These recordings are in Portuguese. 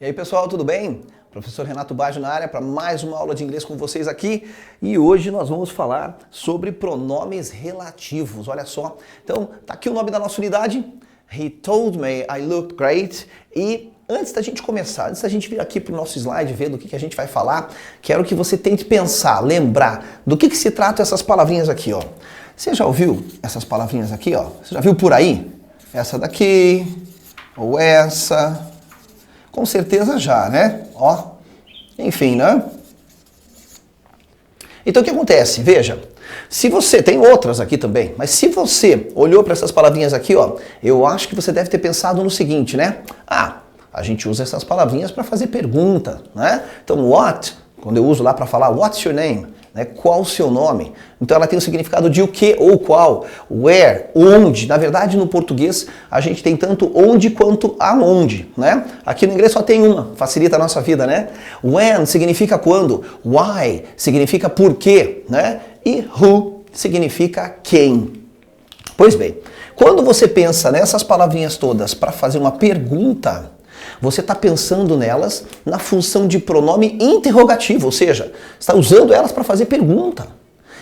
E aí pessoal, tudo bem? Professor Renato Baggio na área para mais uma aula de inglês com vocês aqui. E hoje nós vamos falar sobre pronomes relativos, olha só. Então, tá aqui o nome da nossa unidade. He told me I looked great. E antes da gente começar, antes da gente vir aqui para o nosso slide, ver do que a gente vai falar, quero que você tente pensar, lembrar do que se trata essas palavrinhas aqui, ó. Você já ouviu essas palavrinhas aqui, ó? Você já viu por aí? Essa daqui, ou essa... Com certeza já, né? Ó, enfim, né? Então o que acontece? Veja, se você, tem outras aqui também, mas se você olhou para essas palavrinhas aqui, ó, eu acho que você deve ter pensado no seguinte, né? Ah, a gente usa essas palavrinhas para fazer pergunta, né? Então, what, quando eu uso lá para falar, what's your name? Né? Qual o seu nome? Então ela tem o significado de o que ou qual, where, onde. Na verdade, no português, a gente tem tanto onde quanto aonde, né? Aqui no inglês só tem uma, facilita a nossa vida, né? When significa quando, why significa por quê, né? E who significa quem. Pois bem, quando você pensa nessas palavrinhas todas para fazer uma pergunta, você está pensando nelas na função de pronome interrogativo, ou seja, está usando elas para fazer pergunta.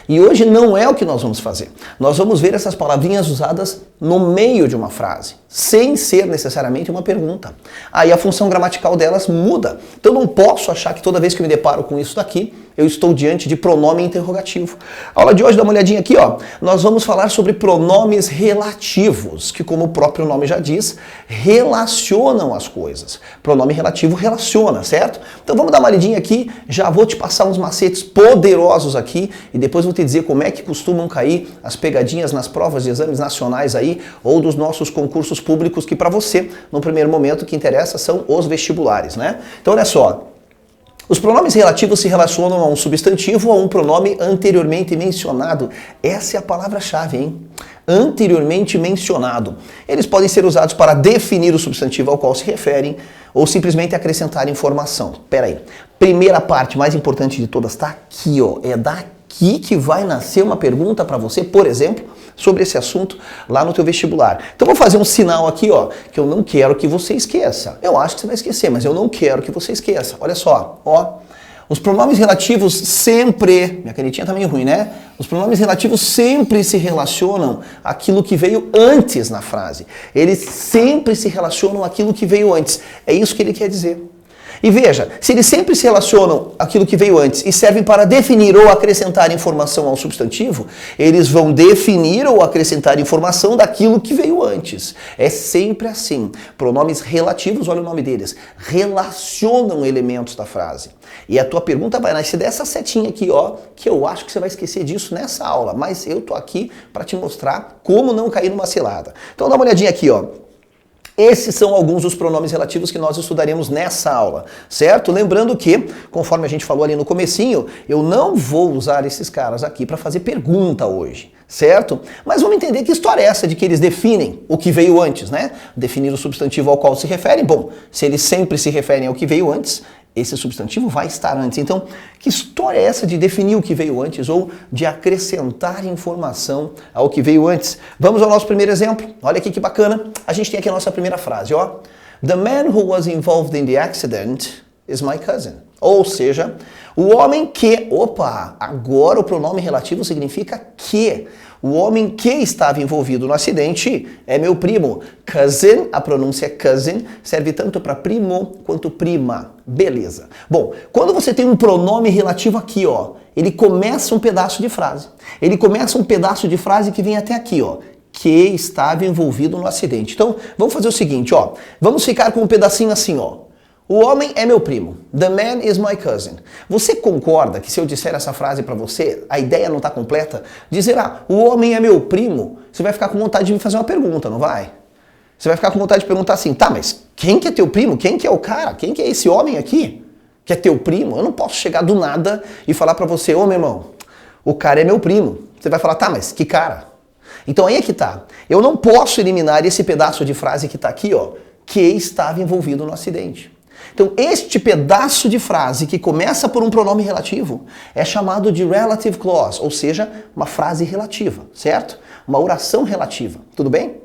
E hoje não é o que nós vamos fazer. Nós vamos ver essas palavrinhas usadas no meio de uma frase, sem ser necessariamente uma pergunta. Aí a função gramatical delas muda. Então eu não posso achar que toda vez que eu me deparo com isso daqui, eu estou diante de pronome interrogativo. A aula de hoje, dá uma olhadinha aqui, ó. Nós vamos falar sobre pronomes relativos, que como o próprio nome já diz, relacionam as coisas. Pronome relativo relaciona, certo? Então vamos dar uma olhadinha aqui, já vou te passar uns macetes poderosos aqui e depois vou te dizer como é que costumam cair as pegadinhas nas provas de exames nacionais aí ou dos nossos concursos públicos que para você, no primeiro momento, o que interessa são os vestibulares, né? Então olha só. Os pronomes relativos se relacionam a um substantivo ou a um pronome anteriormente mencionado. Essa é a palavra-chave, hein? Anteriormente mencionado. Eles podem ser usados para definir o substantivo ao qual se referem ou simplesmente acrescentar informação. Pera aí. Primeira parte mais importante de todas está aqui, ó. É daqui que vai nascer uma pergunta para você, por exemplo, sobre esse assunto lá no teu vestibular. Então vou fazer um sinal aqui, ó, que eu não quero que você esqueça. Eu acho que você vai esquecer, mas eu não quero que você esqueça. Olha só, ó. Os pronomes relativos sempre... Minha canetinha tá meio ruim, né? Os pronomes relativos sempre se relacionam àquilo que veio antes na frase. Eles sempre se relacionam àquilo que veio antes. É isso que ele quer dizer. E veja, se eles sempre se relacionam àquilo que veio antes e servem para definir ou acrescentar informação ao substantivo, eles vão definir ou acrescentar informação daquilo que veio antes. É sempre assim. Pronomes relativos, olha o nome deles, relacionam elementos da frase. E a tua pergunta vai nascer dessa setinha aqui, ó, que eu acho que você vai esquecer disso nessa aula, mas eu tô aqui para te mostrar como não cair numa cilada. Então dá uma olhadinha aqui, ó. Esses são alguns dos pronomes relativos que nós estudaremos nessa aula, certo? Lembrando que, conforme a gente falou ali no comecinho, eu não vou usar esses caras aqui para fazer pergunta hoje, certo? Mas vamos entender que história é essa de que eles definem o que veio antes, né? Definir o substantivo ao qual se referem. Bom, se eles sempre se referem ao que veio antes, esse substantivo vai estar antes. Então, que história é essa de definir o que veio antes ou de acrescentar informação ao que veio antes? Vamos ao nosso primeiro exemplo. Olha aqui que bacana. A gente tem aqui a nossa primeira frase, ó. The man who was involved in the accident is my cousin. Ou seja, o homem que... Opa! Agora o pronome relativo significa que. O homem que estava envolvido no acidente é meu primo. Cousin, a pronúncia é cousin, serve tanto para primo quanto prima. Beleza. Bom, quando você tem um pronome relativo aqui, ó, ele começa um pedaço de frase. Ele começa um pedaço de frase que vem até aqui, ó. Que estava envolvido no acidente. Então, vamos fazer o seguinte, ó. Vamos ficar com um pedacinho assim, ó. O homem é meu primo. The man is my cousin. Você concorda que se eu disser essa frase para você, a ideia não está completa? Dizer, o homem é meu primo, você vai ficar com vontade de me fazer uma pergunta, não vai? Você vai ficar com vontade de perguntar assim, tá, mas quem que é teu primo? Quem que é o cara? Quem que é esse homem aqui? Que é teu primo? Eu não posso chegar do nada e falar para você, ô meu irmão, o cara é meu primo. Você vai falar, tá, mas que cara? Então aí é que tá. Eu não posso eliminar esse pedaço de frase que tá aqui, ó, que estava envolvido no acidente. Então, este pedaço de frase que começa por um pronome relativo é chamado de relative clause, ou seja, uma frase relativa, certo? Uma oração relativa, tudo bem?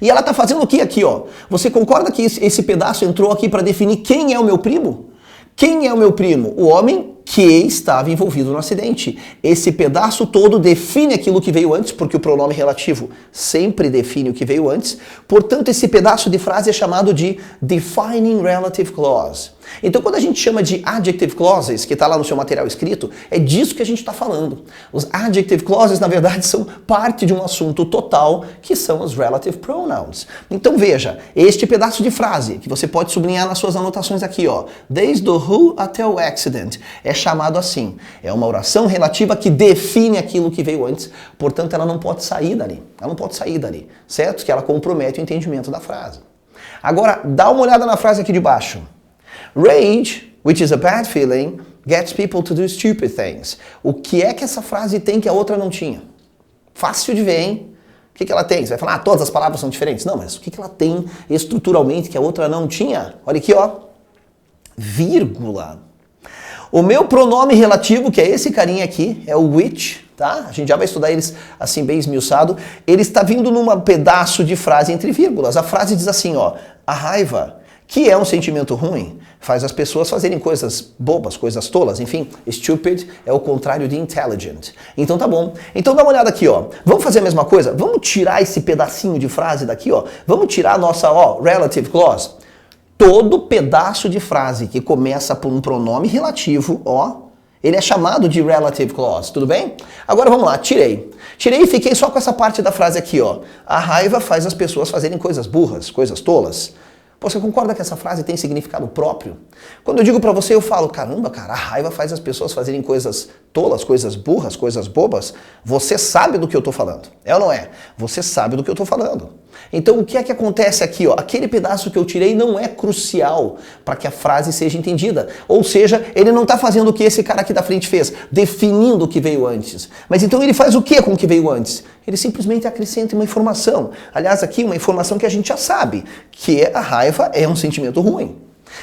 E ela está fazendo o que aqui, ó? Você concorda que esse pedaço entrou aqui para definir quem é o meu primo? Quem é o meu primo? O homem que estava envolvido no acidente. Esse pedaço todo define aquilo que veio antes, porque o pronome relativo sempre define o que veio antes. Portanto, esse pedaço de frase é chamado de defining relative clause. Então, quando a gente chama de adjective clauses, que está lá no seu material escrito, é disso que a gente está falando. Os adjective clauses, na verdade, são parte de um assunto total, que são os relative pronouns. Então, veja, este pedaço de frase, que você pode sublinhar nas suas anotações aqui, ó, desde o who até o accident, é chamado assim. É uma oração relativa que define aquilo que veio antes, portanto, ela não pode sair dali. Ela não pode sair dali, certo? Que ela compromete o entendimento da frase. Agora, dá uma olhada na frase aqui de baixo. Rage, which is a bad feeling, gets people to do stupid things. O que é que essa frase tem que a outra não tinha? Fácil de ver, hein? O que ela tem? Você vai falar, todas as palavras são diferentes. Não, mas o que ela tem estruturalmente que a outra não tinha? Olha aqui, ó. Vírgula. O meu pronome relativo, que é esse carinha aqui, é o which, tá? A gente já vai estudar eles assim bem esmiuçado. Ele está vindo num pedaço de frase entre vírgulas. A frase diz assim, ó, a raiva, que é um sentimento ruim, faz as pessoas fazerem coisas bobas, coisas tolas, enfim, stupid é o contrário de intelligent. Então tá bom. Então dá uma olhada aqui, ó. Vamos fazer a mesma coisa? Vamos tirar esse pedacinho de frase daqui, ó. Vamos tirar a nossa, ó, relative clause. Todo pedaço de frase que começa por um pronome relativo, ó, ele é chamado de relative clause, tudo bem? Agora vamos lá, tirei. Tirei e fiquei só com essa parte da frase aqui, ó. A raiva faz as pessoas fazerem coisas burras, coisas tolas. Você concorda que essa frase tem significado próprio? Quando eu digo pra você, eu falo, caramba, cara, a raiva faz as pessoas fazerem coisas tolas, coisas burras, coisas bobas. Você sabe do que eu tô falando, é ou não é? Você sabe do que eu tô falando. Então o que é que acontece aqui, ó? Aquele pedaço que eu tirei não é crucial para que a frase seja entendida. Ou seja, ele não está fazendo o que esse cara aqui da frente fez, definindo o que veio antes. Mas então ele faz o que com o que veio antes? Ele simplesmente acrescenta uma informação. Aliás, aqui uma informação que a gente já sabe, que a raiva é um sentimento ruim.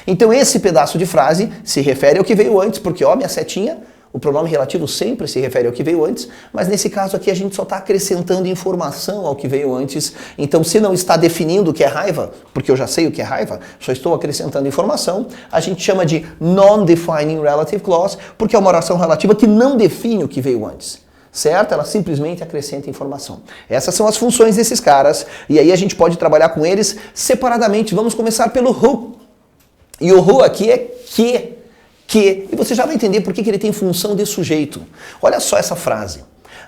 Então esse pedaço de frase se refere ao que veio antes, porque ó, minha setinha, o pronome relativo sempre se refere ao que veio antes, mas nesse caso aqui a gente só está acrescentando informação ao que veio antes. Então, se não está definindo o que é raiva, porque eu já sei o que é raiva, só estou acrescentando informação, a gente chama de non-defining relative clause, porque é uma oração relativa que não define o que veio antes. Certo? Ela simplesmente acrescenta informação. Essas são as funções desses caras, e aí a gente pode trabalhar com eles separadamente. Vamos começar pelo who. E o who aqui é que. E você já vai entender por que ele tem função de sujeito. Olha só essa frase.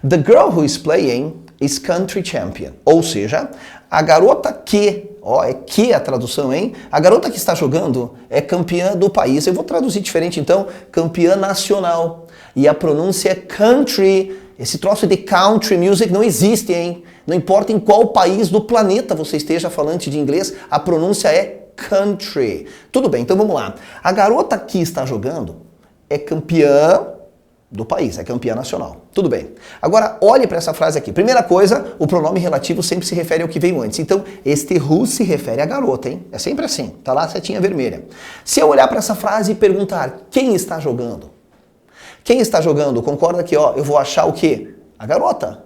The girl who is playing is country champion. Ou seja, a garota que, ó, é que a tradução, hein? A garota que está jogando é campeã do país. Eu vou traduzir diferente então, campeã nacional. E a pronúncia é country. Esse troço de country music não existe, hein? Não importa em qual país do planeta você esteja falante de inglês, a pronúncia é country. Tudo bem, então vamos lá. A garota que está jogando é campeã do país, é campeã nacional. Tudo bem. Agora, olhe para essa frase aqui. Primeira coisa, o pronome relativo sempre se refere ao que veio antes. Então, este who se refere à garota, hein? É sempre assim. Tá lá a setinha vermelha. Se eu olhar para essa frase e perguntar quem está jogando? Quem está jogando? Concorda que, ó, eu vou achar o quê? A garota.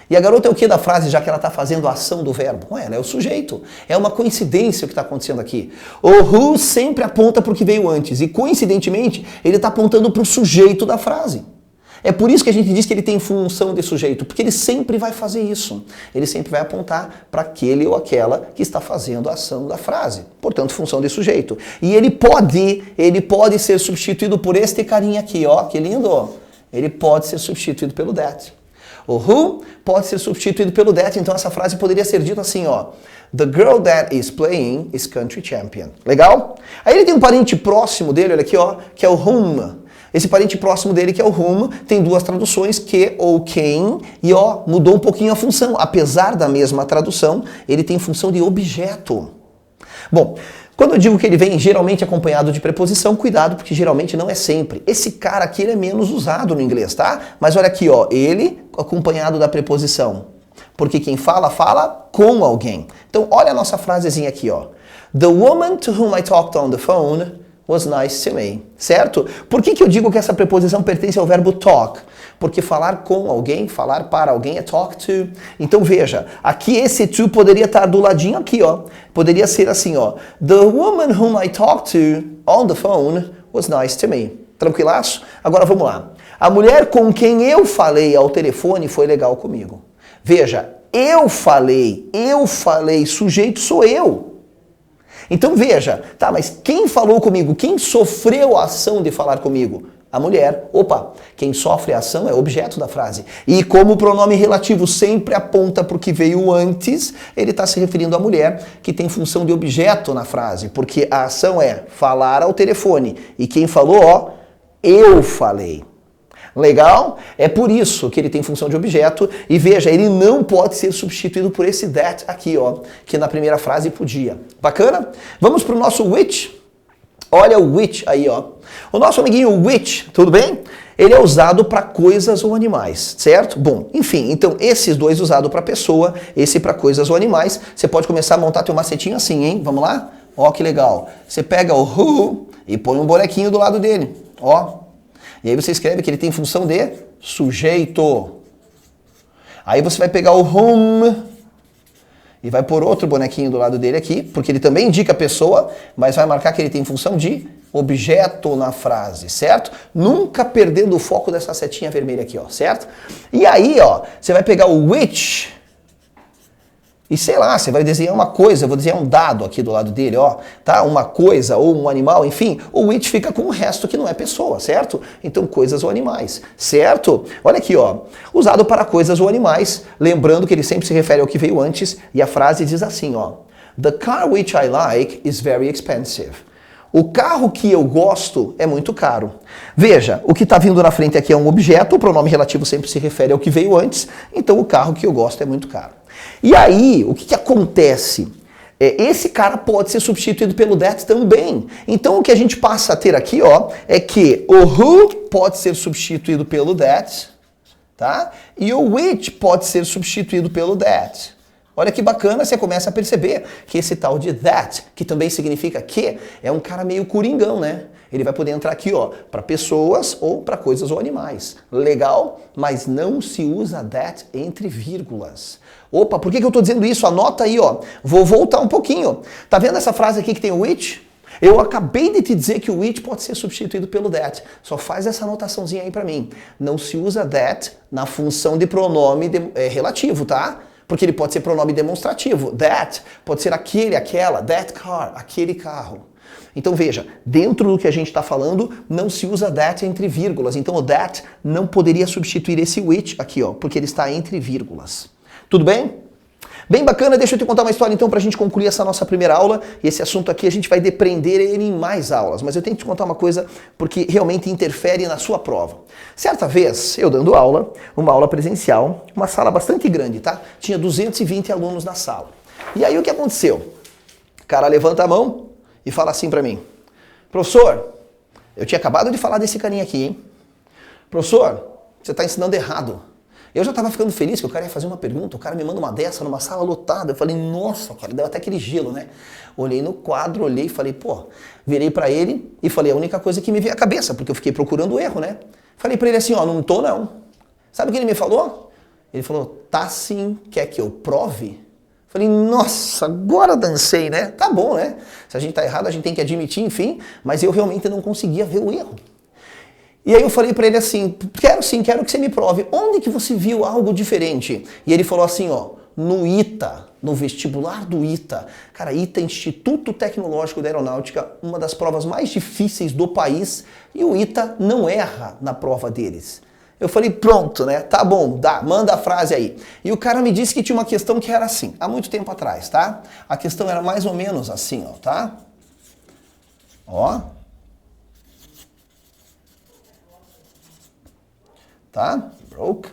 E a garota é o que da frase, já que ela está fazendo a ação do verbo? Ué, ela é o sujeito. É uma coincidência o que está acontecendo aqui. O who sempre aponta para o que veio antes. E, coincidentemente, ele está apontando para o sujeito da frase. É por isso que a gente diz que ele tem função de sujeito, porque ele sempre vai fazer isso. Ele sempre vai apontar para aquele ou aquela que está fazendo a ação da frase. Portanto, função de sujeito. E ele pode ser substituído por este carinha aqui, ó, que lindo, ó. Ele pode ser substituído pelo that. O who pode ser substituído pelo that, então essa frase poderia ser dita assim, ó. The girl that is playing is country champion. Legal? Aí ele tem um parente próximo dele, olha aqui, ó, que é o whom. Esse parente próximo dele, que é o whom, tem duas traduções, que ou quem, e ó, mudou um pouquinho a função. Apesar da mesma tradução, ele tem função de objeto. Bom, quando eu digo que ele vem geralmente acompanhado de preposição, cuidado, porque geralmente não é sempre. Esse cara aqui ele é menos usado no inglês, tá? Mas olha aqui, ó, ele acompanhado da preposição. Porque quem fala, fala com alguém. Então, olha a nossa frasezinha aqui, ó. The woman to whom I talked on the phone was nice to me, certo? Por que eu digo que essa preposição pertence ao verbo talk? Porque falar com alguém, falar para alguém é talk to. Então veja, aqui esse to poderia estar do ladinho aqui, ó. Poderia ser assim, ó. The woman whom I talked to on the phone was nice to me. Tranquilaço? Agora vamos lá. A mulher com quem eu falei ao telefone foi legal comigo. Veja, eu falei, sujeito sou eu. Então veja, tá, mas quem falou comigo? Quem sofreu a ação de falar comigo? A mulher. Opa, quem sofre a ação é o objeto da frase. E como o pronome relativo sempre aponta para o que veio antes, ele está se referindo à mulher, que tem função de objeto na frase, porque a ação é falar ao telefone. E quem falou, ó, eu falei. Legal? É por isso que ele tem função de objeto. E veja, ele não pode ser substituído por esse that aqui, ó, que na primeira frase podia. Bacana? Vamos para o nosso which. Olha o which aí, ó. O nosso amiguinho which, tudo bem? Ele é usado para coisas ou animais, certo? Bom, enfim, então esses dois usados para pessoa, esse para coisas ou animais. Você pode começar a montar teu macetinho assim, hein? Vamos lá? Ó, que legal. Você pega o who e põe um bonequinho do lado dele, ó. E aí você escreve que ele tem função de sujeito. Aí você vai pegar o whom e vai pôr outro bonequinho do lado dele aqui, porque ele também indica a pessoa, mas vai marcar que ele tem função de objeto na frase, certo? Nunca perdendo o foco dessa setinha vermelha aqui, ó, certo? E aí, ó, você vai pegar o which e sei lá, você vai desenhar uma coisa, eu vou desenhar um dado aqui do lado dele, ó, tá? Uma coisa ou um animal, enfim, o which fica com o resto que não é pessoa, certo? Então, coisas ou animais, certo? Olha aqui, ó, usado para coisas ou animais, lembrando que ele sempre se refere ao que veio antes, e a frase diz assim, ó, The car which I like is very expensive. O carro que eu gosto é muito caro. Veja, o que está vindo na frente aqui é um objeto, o pronome relativo sempre se refere ao que veio antes, então o carro que eu gosto é muito caro. E aí, o que acontece? Esse cara pode ser substituído pelo that também. Então o que a gente passa a ter aqui, ó, é que o who pode ser substituído pelo that, tá? E o which pode ser substituído pelo that. Olha que bacana, você começa a perceber que esse tal de that, que também significa que, é um cara meio coringão, né? Ele vai poder entrar aqui, ó, para pessoas ou para coisas ou animais. Legal? Mas não se usa that entre vírgulas. Opa, por que eu estou dizendo isso? Anota aí, ó. Vou voltar um pouquinho. Tá vendo essa frase aqui que tem o which? Eu acabei de te dizer que o which pode ser substituído pelo that. Só faz essa anotaçãozinha aí para mim. Não se usa that na função de pronome relativo, tá? Porque ele pode ser pronome demonstrativo. That pode ser aquele, aquela. That car, aquele carro. Então veja, dentro do que a gente está falando, não se usa that entre vírgulas. Então o that não poderia substituir esse which aqui, ó, porque ele está entre vírgulas. Tudo bem? Bem bacana, deixa eu te contar uma história então para a gente concluir essa nossa primeira aula. E esse assunto aqui a gente vai depreender ele em mais aulas, mas eu tenho que te contar uma coisa porque realmente interfere na sua prova. Certa vez, eu dando aula, uma aula presencial, uma sala bastante grande, tá? Tinha 220 alunos na sala. E aí o que aconteceu? O cara levanta a mão e fala assim para mim, professor, eu tinha acabado de falar desse carinha aqui, hein? Professor, você está ensinando errado. Eu já estava ficando feliz que o cara ia fazer uma pergunta, o cara me manda uma dessa numa sala lotada. Eu falei, nossa, cara, deu até aquele gelo, né? Olhei no quadro, olhei e falei, pô, virei para ele e falei a única coisa que me veio à cabeça, porque eu fiquei procurando o erro, né? Falei para ele assim, ó, não tô não. Sabe o que ele me falou? Ele falou, tá sim, quer que eu prove? Falei, nossa, agora dancei, né? Tá bom, né? Se a gente tá errado, a gente tem que admitir, enfim, mas eu realmente não conseguia ver o erro. E aí eu falei pra ele assim, quero sim, quero que você me prove, onde que você viu algo diferente? E ele falou assim, ó, no ITA, no vestibular do ITA. Cara, ITA, Instituto Tecnológico da Aeronáutica, uma das provas mais difíceis do país, e o ITA não erra na prova deles. Eu falei, pronto, né? Tá bom, dá, manda a frase aí. E o cara me disse que tinha uma questão que era assim, há muito tempo atrás, tá? A questão era mais ou menos assim, ó, tá? Ó. Tá? Broke.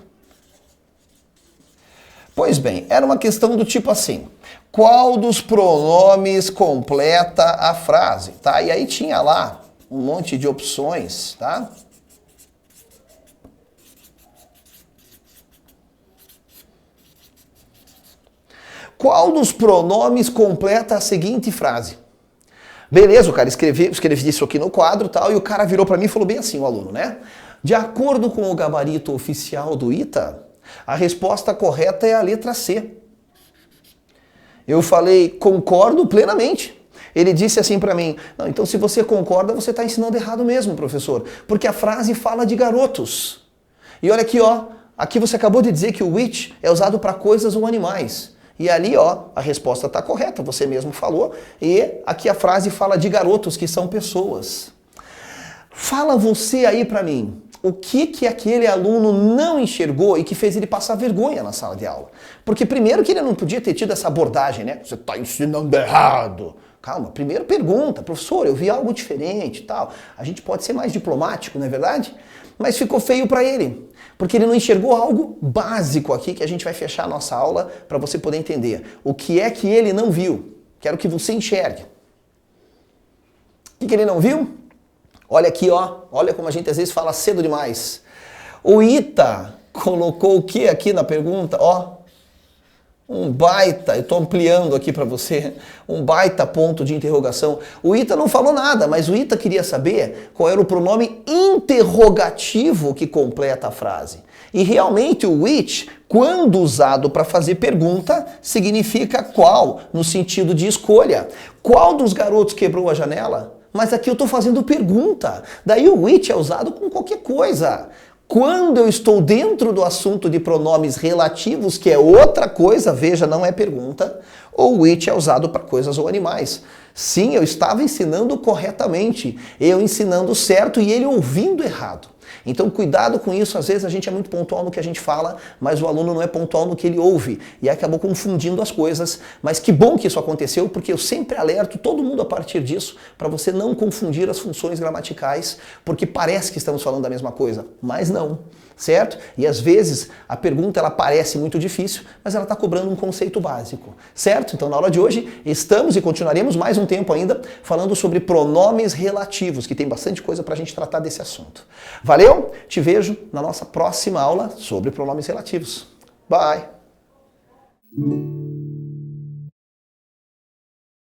Pois bem, era uma questão do tipo assim, qual dos pronomes completa a frase, tá? E aí tinha lá um monte de opções, tá? Qual dos pronomes completa a seguinte frase? Beleza, o cara escrevi isso aqui no quadro e tal, e o cara virou para mim e falou bem assim, o aluno, né? De acordo com o gabarito oficial do ITA, a resposta correta é a letra C. Eu falei, concordo plenamente. Ele disse assim para mim, não, então se você concorda, você está ensinando errado mesmo, professor, porque a frase fala de garotos. E olha aqui, ó, aqui você acabou de dizer que o which é usado para coisas ou animais. E ali, ó, a resposta está correta, você mesmo falou, e aqui a frase fala de garotos, que são pessoas. Fala você aí para mim, o que aquele aluno não enxergou e que fez ele passar vergonha na sala de aula? Porque primeiro que ele não podia ter tido essa abordagem, né? Você está ensinando errado. Calma, primeiro pergunta, professor, eu vi algo diferente e tal. A gente pode ser mais diplomático, não é verdade? Mas ficou feio para ele, porque ele não enxergou algo básico aqui que a gente vai fechar a nossa aula para você poder entender. O que é que ele não viu? Quero que você enxergue. O que ele não viu? Olha aqui, ó. Olha como a gente às vezes fala cedo demais. O ITA colocou o que aqui na pergunta? Ó, um baita, eu estou ampliando aqui para você, um baita ponto de interrogação. O ITA não falou nada, mas o ITA queria saber qual era o pronome interrogativo que completa a frase. E realmente o which, quando usado para fazer pergunta, significa qual, no sentido de escolha. Qual dos garotos quebrou a janela? Mas aqui eu estou fazendo pergunta. Daí o which é usado com qualquer coisa. Quando eu estou dentro do assunto de pronomes relativos, que é outra coisa, veja, não é pergunta, o which é usado para coisas ou animais. Sim, eu estava ensinando corretamente, eu ensinando certo e ele ouvindo errado. Então cuidado com isso, às vezes a gente é muito pontual no que a gente fala, mas o aluno não é pontual no que ele ouve e acabou confundindo as coisas, mas que bom que isso aconteceu, porque eu sempre alerto todo mundo a partir disso para você não confundir as funções gramaticais, porque parece que estamos falando da mesma coisa, mas não, certo? E às vezes a pergunta ela parece muito difícil, mas ela está cobrando um conceito básico, certo? Então na aula de hoje estamos e continuaremos mais um tempo ainda falando sobre pronomes relativos, que tem bastante coisa para a gente tratar desse assunto. Valeu? Te vejo na nossa próxima aula sobre pronomes relativos. Bye!